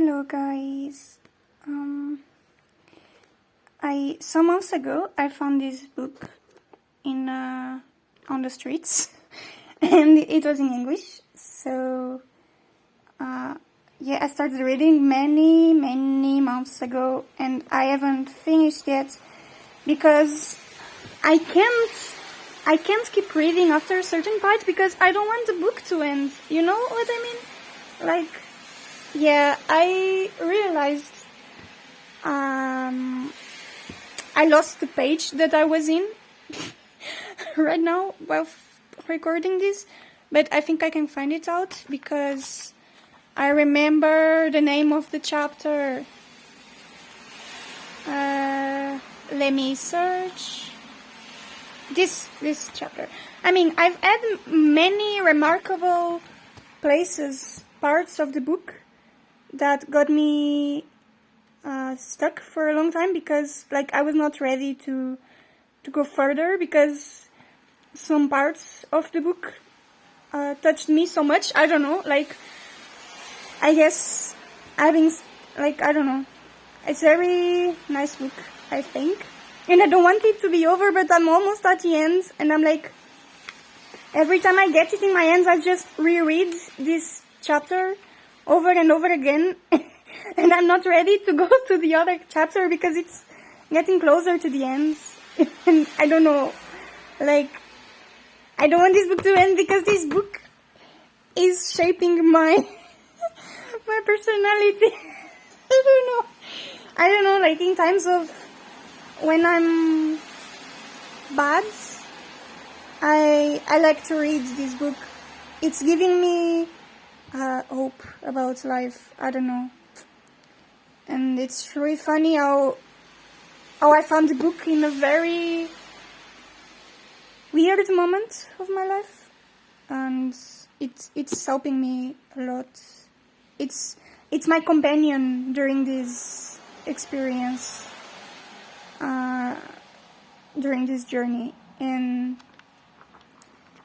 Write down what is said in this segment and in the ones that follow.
Hello guys. Some months ago I found this book in on the streets, and it was in English. So yeah, I started reading many months ago, and I haven't finished yet because I can't keep reading after a certain part because I don't want the book to end. You know what I mean? Like, yeah, I realized I lost the page that I was in right now while recording this, but I think I can find it out because I remember the name of the chapter. Let me search this chapter. I mean, I've had many remarkable parts of the book that got me stuck for a long time because, like, I was not ready to go further because some parts of the book touched me so much. I don't know, like, I guess I don't know. It's a very nice book, I think. And I don't want it to be over, but I'm almost at the end, and I'm like, every time I get it in my hands, I just reread this chapter over and over again, and I'm not ready to go to the other chapter because it's getting closer to the end. And I don't know, like, I don't want this book to end because this book is shaping my my personality. I don't know, like, in times of when I'm bad, I like to read this book. It's giving me hope about life. I don't know. And it's really funny how I found the book in a very weird moment of my life, and it's helping me a lot. It's my companion during this experience, during this journey. And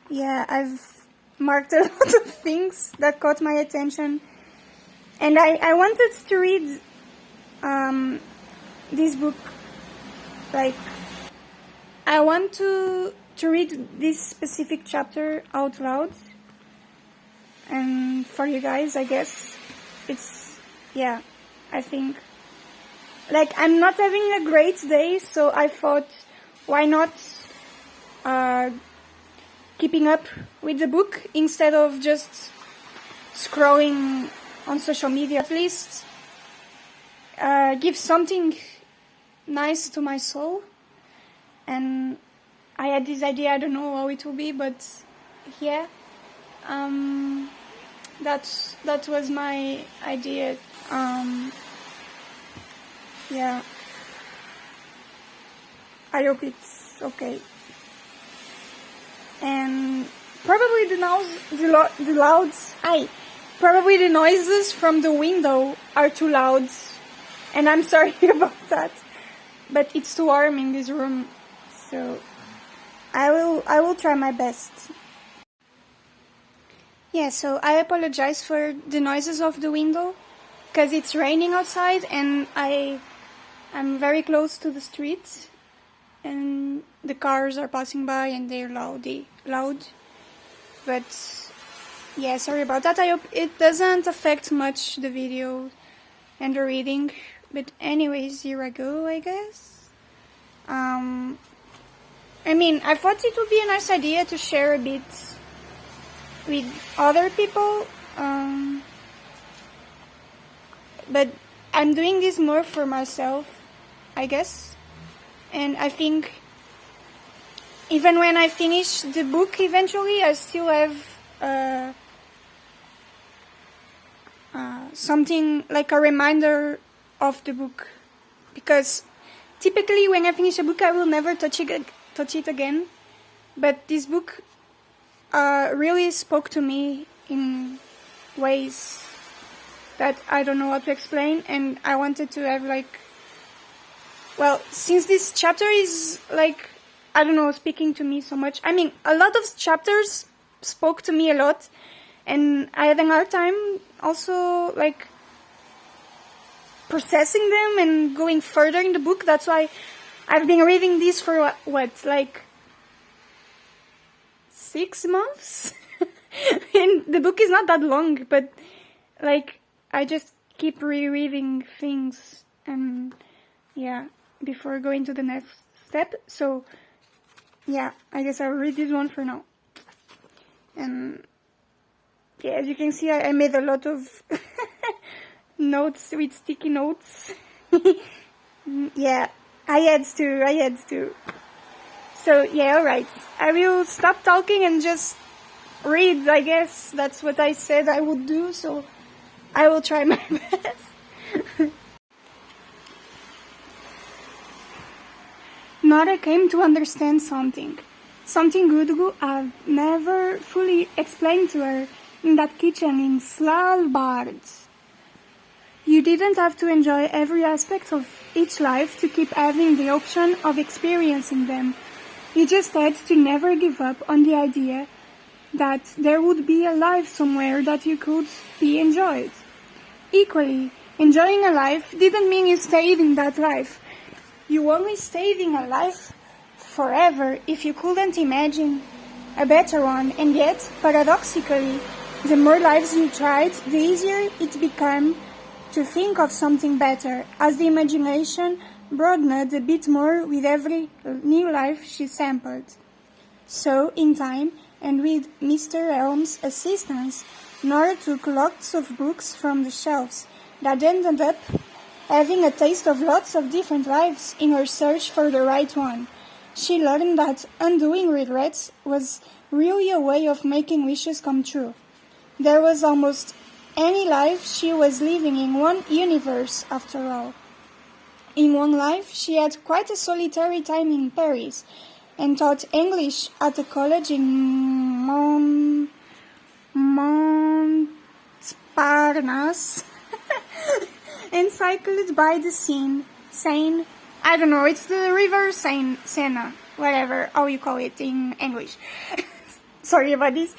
yeah, I've marked a lot of things that caught my attention, and I wanted to read this book. Like, I want to read this specific chapter out loud, and for you guys, I guess it's, yeah, I think, like, I'm not having a great day, so I thought, why not keeping up with the book instead of just scrolling on social media. At least give something nice to my soul. And I had this idea, I don't know how it will be, but yeah, that was my idea. Yeah, I hope it's okay. And probably the noises from the window are too loud, and I'm sorry about that, but it's too warm in this room, so I will try my best. Yeah, so I apologize for the noises of the window because it's raining outside, and I'm very close to the street, and the cars are passing by and they're loud. But yeah, sorry about that. I hope it doesn't affect much the video and the reading. But anyways, here I go, I guess. I mean, I thought it would be a nice idea to share a bit with other people. But I'm doing this more for myself, I guess. And I think even when I finish the book eventually, I still have something like a reminder of the book. Because typically when I finish a book, I will never touch it again. But this book really spoke to me in ways that I don't know how to explain. And I wanted to have, like, well, since this chapter is, like, I don't know, speaking to me so much. I mean, a lot of chapters spoke to me a lot, and I had a hard time also, like, processing them and going further in the book. That's why I've been reading this for like 6 months? And the book is not that long, but like I just keep rereading things and yeah, before going to the next step. So yeah, I guess I'll read this one for now. And yeah, as you can see, I made a lot of notes with sticky notes. Yeah, I had to. So yeah, alright. I will stop talking and just read, I guess. That's what I said I would do, so I will try my best. Nora came to understand something Gudgu had never fully explained to her in that kitchen in Svalbard. You didn't have to enjoy every aspect of each life to keep having the option of experiencing them. You just had to never give up on the idea that there would be a life somewhere that you could be enjoyed. Equally, enjoying a life didn't mean you stayed in that life. You only stayed in a life forever if you couldn't imagine a better one, and yet, paradoxically, the more lives you tried, the easier it became to think of something better, as the imagination broadened a bit more with every new life she sampled. So, in time, and with Mr. Elm's assistance, Nora took lots of books from the shelves that ended up having a taste of lots of different lives in her search for the right one. She learned that undoing regrets was really a way of making wishes come true. There was almost any life she was living in one universe, after all. In one life, she had quite a solitary time in Paris and taught English at a college in Montparnasse and cycled by the Seine. I don't know, it's the river Sena, whatever, how you call it in English. Sorry about this.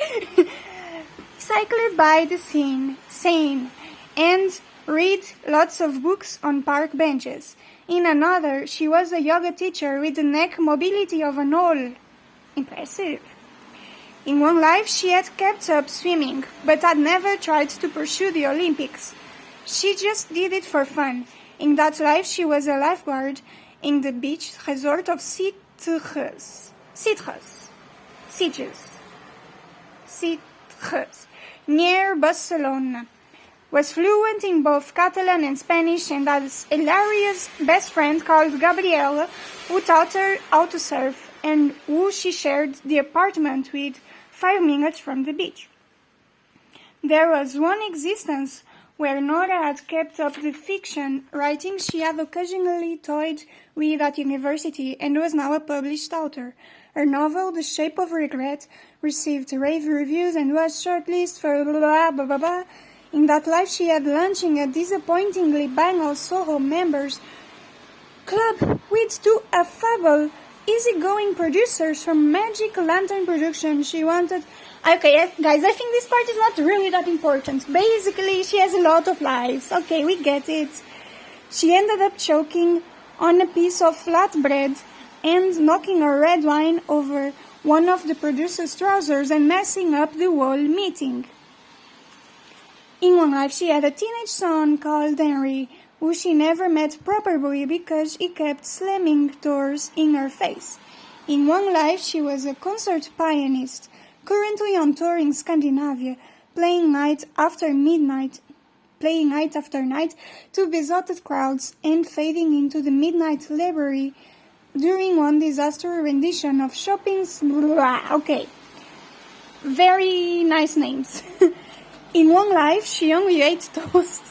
Cycled by the Seine, and read lots of books on park benches. In another, she was a yoga teacher with the neck mobility of an owl. Impressive. In one life, she had kept up swimming, but had never tried to pursue the Olympics. She just did it for fun. In that life, she was a lifeguard in the beach resort of Sitges, near Barcelona. Was fluent in both Catalan and Spanish, and had a hilarious best friend called Gabriela, who taught her how to surf and who she shared the apartment with 5 minutes from the beach. There was one existence where Nora had kept up the fiction writing she had occasionally toyed with at university and was now a published author. Her novel, The Shape of Regret, received rave reviews and was shortlisted for blah blah blah blah. In that life, she had launching a disappointingly banal Soho members club with 2 affable, easygoing producers from Magic Lantern Productions. She wanted... Okay, guys, I think this part is not really that important. Basically, she has a lot of lives. Okay, we get it. She ended up choking on a piece of flatbread and knocking a red wine over one of the producer's trousers and messing up the whole meeting. In one life, she had a teenage son called Henry, who she never met properly because he kept slamming doors in her face. In one life, she was a concert pianist, currently on tour in Scandinavia, playing night after night to besotted crowds and fading into the midnight library during one disaster rendition of Chopin's... Okay, very nice names. In one life, she only ate toast.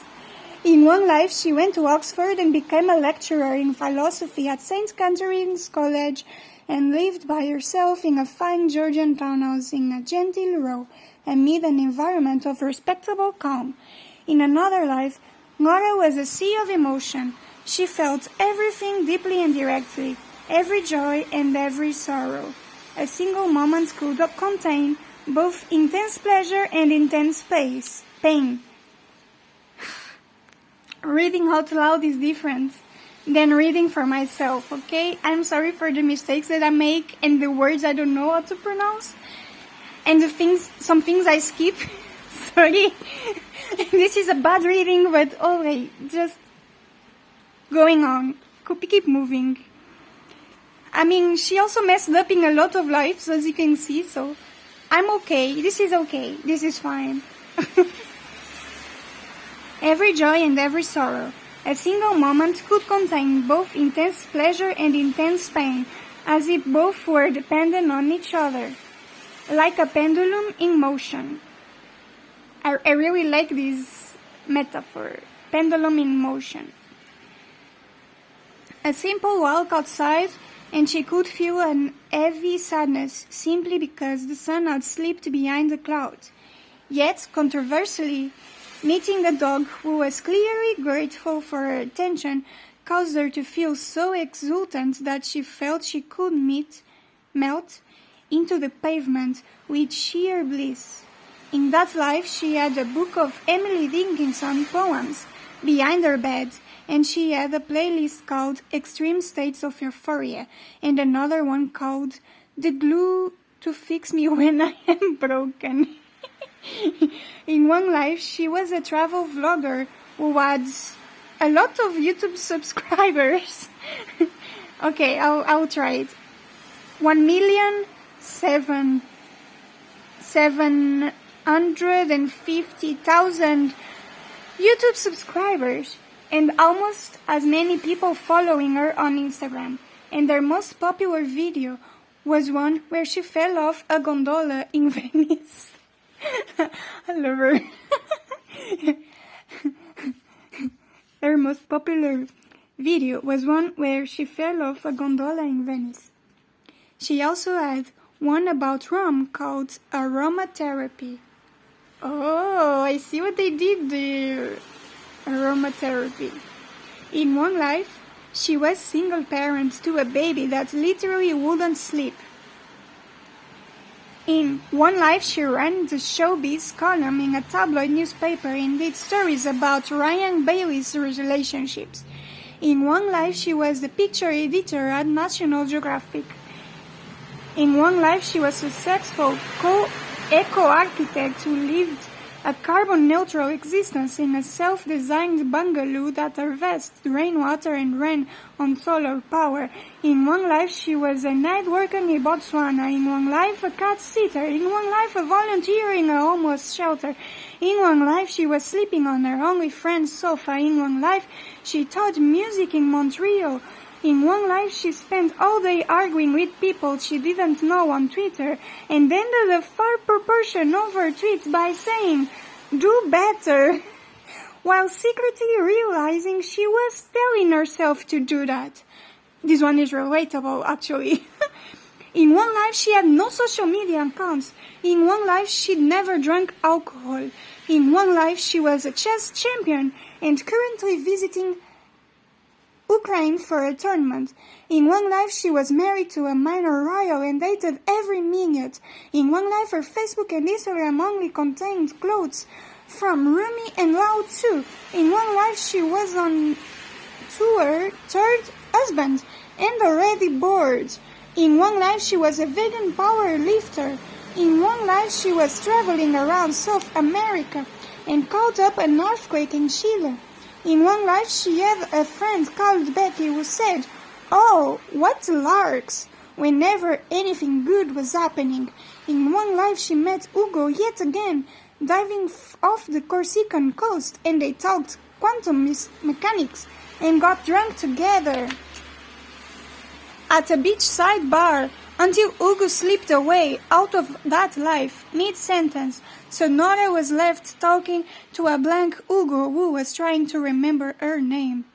In one life, she went to Oxford and became a lecturer in philosophy at St. Catherine's College and lived by herself in a fine Georgian townhouse in a genteel row amid an environment of respectable calm. In another life, Nora was a sea of emotion. She felt everything deeply and directly, every joy and every sorrow. A single moment could contain both intense pleasure and intense pain. reading out loud is different than reading for myself, okay? I'm sorry for the mistakes that I make and the words I don't know how to pronounce. And some things I skip. Sorry. This is a bad reading, but okay, just going on. Keep moving. I mean, she also messed up in a lot of lives, as you can see, so I'm okay. This is okay. This is fine. Every joy and every sorrow. A single moment could contain both intense pleasure and intense pain, as if both were dependent on each other. Like a pendulum in motion. I really like this metaphor. Pendulum in motion. A simple walk outside, and she could feel an heavy sadness simply because the sun had slipped behind the clouds. Yet, controversially, meeting the dog, who was clearly grateful for her attention, caused her to feel so exultant that she felt she could melt into the pavement with sheer bliss. In that life, she had a book of Emily Dickinson poems behind her bed, and she had a playlist called Extreme States of Euphoria, and another one called The Glue to Fix Me When I Am Broken. In one life, she was a travel vlogger who had a lot of YouTube subscribers. Okay, I'll try it. 1,750,000 YouTube subscribers, and almost as many people following her on Instagram. And their most popular video was one where she fell off a gondola in Venice. I love her. Her most popular video was one where she fell off a gondola in Venice. She also had one about rum called aromatherapy. Oh, I see what they did there. Aromatherapy. In one life, she was single parent to a baby that literally wouldn't sleep. In one life, she ran the showbiz column in a tabloid newspaper and did stories about Ryan Bailey's relationships. In one life, she was the picture editor at National Geographic. In one life, she was a successful eco-architect who lived a carbon-neutral existence in a self-designed bungalow that harvested rainwater and ran on solar power. In one life, she was a night worker in Botswana. In one life, a cat sitter. In one life, a volunteer in a homeless shelter. In one life, she was sleeping on her only friend's sofa. In one life, she taught music in Montreal. In one life, she spent all day arguing with people she didn't know on Twitter, and ended a far proportion of her tweets by saying, "Do better," while secretly realizing she was telling herself to do that. This one is relatable, actually. In one life, she had no social media accounts. In one life, she'd never drank alcohol. In one life, she was a chess champion and currently visiting Ukraine for a tournament. In one life, she was married to a minor royal and dated every minute. In one life, her Facebook and Instagram only contained quotes from Rumi and Lao Tzu. In one life, she was on to her third husband and already bored. In one life, she was a vegan power lifter. In one life, she was traveling around South America and caught up an earthquake in Chile. In one life, she had a friend called Becky who said, "Oh, what larks," whenever anything good was happening. In one life, she met Hugo yet again, diving off the Corsican coast, and they talked quantum mechanics and got drunk together at a beachside bar until Hugo slipped away out of that life mid-sentence, so Nora was left talking to a blank Hugo who was trying to remember her name.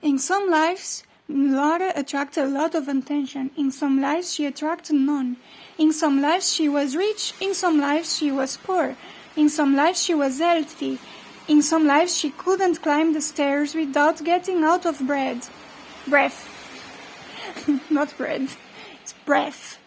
In some lives, Nora attracted a lot of attention. In some lives, she attracted none. In some lives, she was rich. In some lives, she was poor. In some lives, she was healthy. In some lives, she couldn't climb the stairs without getting out of breath. Not bread. It's breath.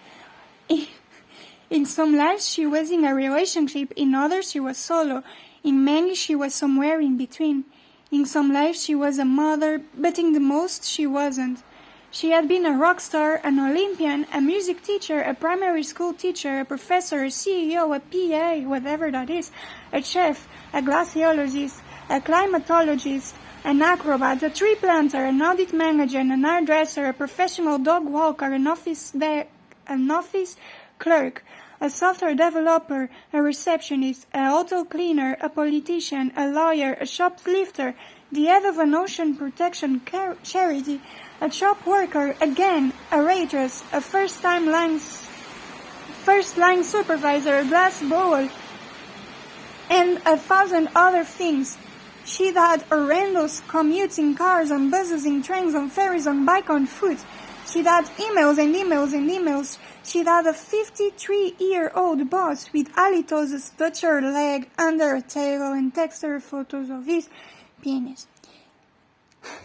In some lives, she was in a relationship. In others, she was solo. In many, she was somewhere in between. In some lives she was a mother, but in the most she wasn't. She had been a rock star, an Olympian, a music teacher, a primary school teacher, a professor, a CEO, a PA, whatever that is, a chef, a glaciologist, a climatologist, an acrobat, a tree planter, an audit manager, an hairdresser, a professional dog walker, an office clerk, a software developer, a receptionist, an auto cleaner, a politician, a lawyer, a shoplifter, the head of an ocean protection charity, a shop worker, again, a waitress, a first-line supervisor, a glass blower, and 1,000 other things. She'd had horrendous commutes in cars, on buses, in trains, on ferries, on bike, on foot. She'd had emails and emails and emails. She'd had a 53-year-old boss with halitosis touch her leg under her table and text her photos of his penis.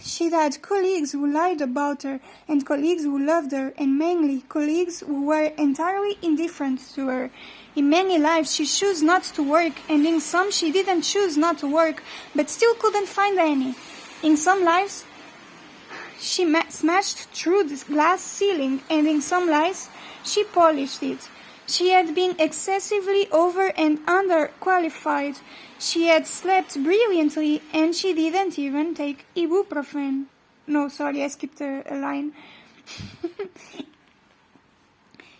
She'd had colleagues who lied about her, and colleagues who loved her, and mainly colleagues who were entirely indifferent to her. In many lives she chose not to work, and in some she didn't choose not to work, but still couldn't find any. In some lives she smashed through the glass ceiling, and in some lives she polished it. She had been excessively over and underqualified. She had slept brilliantly, and she didn't even take ibuprofen. No, sorry, I skipped a line.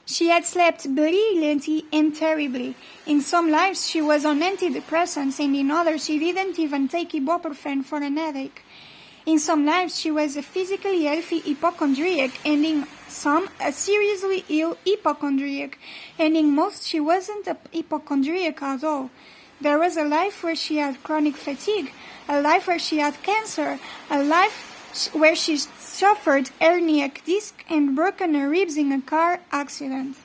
She had slept brilliantly and terribly. In some lives she was on antidepressants, and in others she didn't even take ibuprofen for an headache. In some lives she was a physically healthy hypochondriac, and in some a seriously ill hypochondriac, and in most she wasn't a hypochondriac at all. There was a life where she had chronic fatigue, a life where she had cancer, a life where she suffered herniated disc and broken her ribs in a car accident.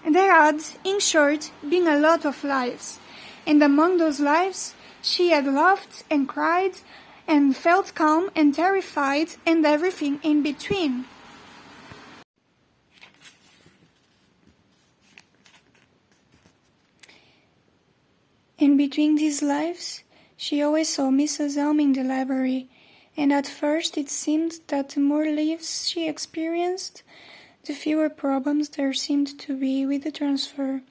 There had, in short, been a lot of lives, and among those lives she had laughed and cried and felt calm and terrified and everything in between. In between these lives, she always saw Mrs. Elm in the library, and at first it seemed that the more lives she experienced, the fewer problems there seemed to be with the transfer.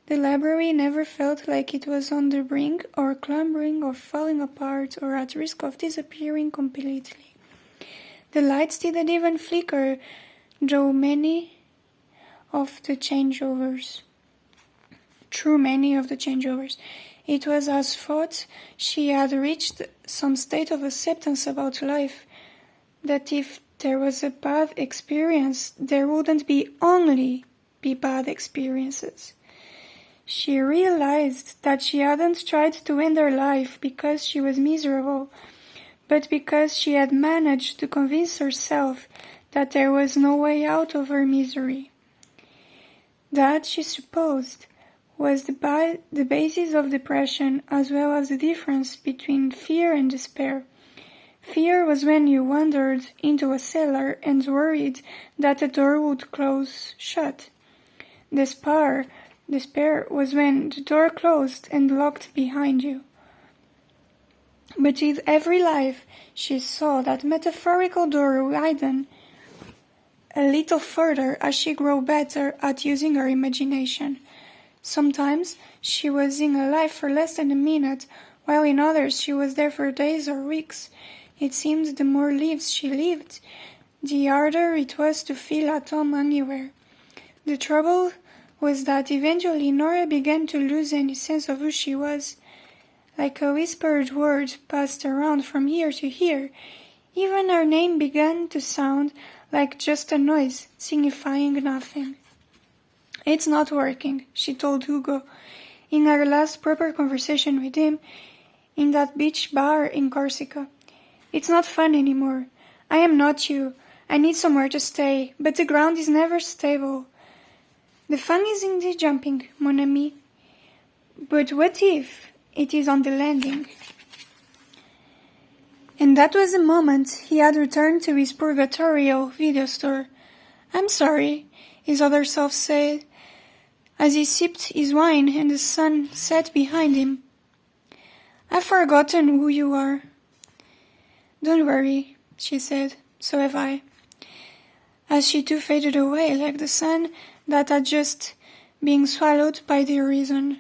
The library never felt like it was on the brink, or clambering, or falling apart, or at risk of disappearing completely. The lights didn't even flicker, through many of the changeovers. It was as thought she had reached some state of acceptance about life, that if there was a bad experience, there wouldn't only be bad experiences. She realized that she hadn't tried to end her life because she was miserable, but because she had managed to convince herself that there was no way out of her misery. That, she supposed, was the basis of depression, as well as the difference between fear and despair. Fear was when you wandered into a cellar and worried that the door would close shut. Despair was when the door closed and locked behind you. But with every life, she saw that metaphorical door widen a little further as she grew better at using her imagination. Sometimes she was in a life for less than a minute, while in others she was there for days or weeks. It seemed the more lives she lived, the harder it was to feel at home anywhere. The trouble was that eventually Nora began to lose any sense of who she was. Like a whispered word passed around from ear to ear, even her name began to sound like just a noise, signifying nothing. "It's not working," she told Hugo, in her last proper conversation with him, in that beach bar in Corsica. "It's not fun anymore. I am not you. I need somewhere to stay, but the ground is never stable. The fun is in the jumping, mon ami. But what if it is on the landing?" And that was the moment he had returned to his purgatorial video store. "I'm sorry," his other self said, as he sipped his wine and the sun set behind him. "I've forgotten who you are." Don't worry, she said, so have I. As she too faded away like the sun that had just been swallowed by the horizon.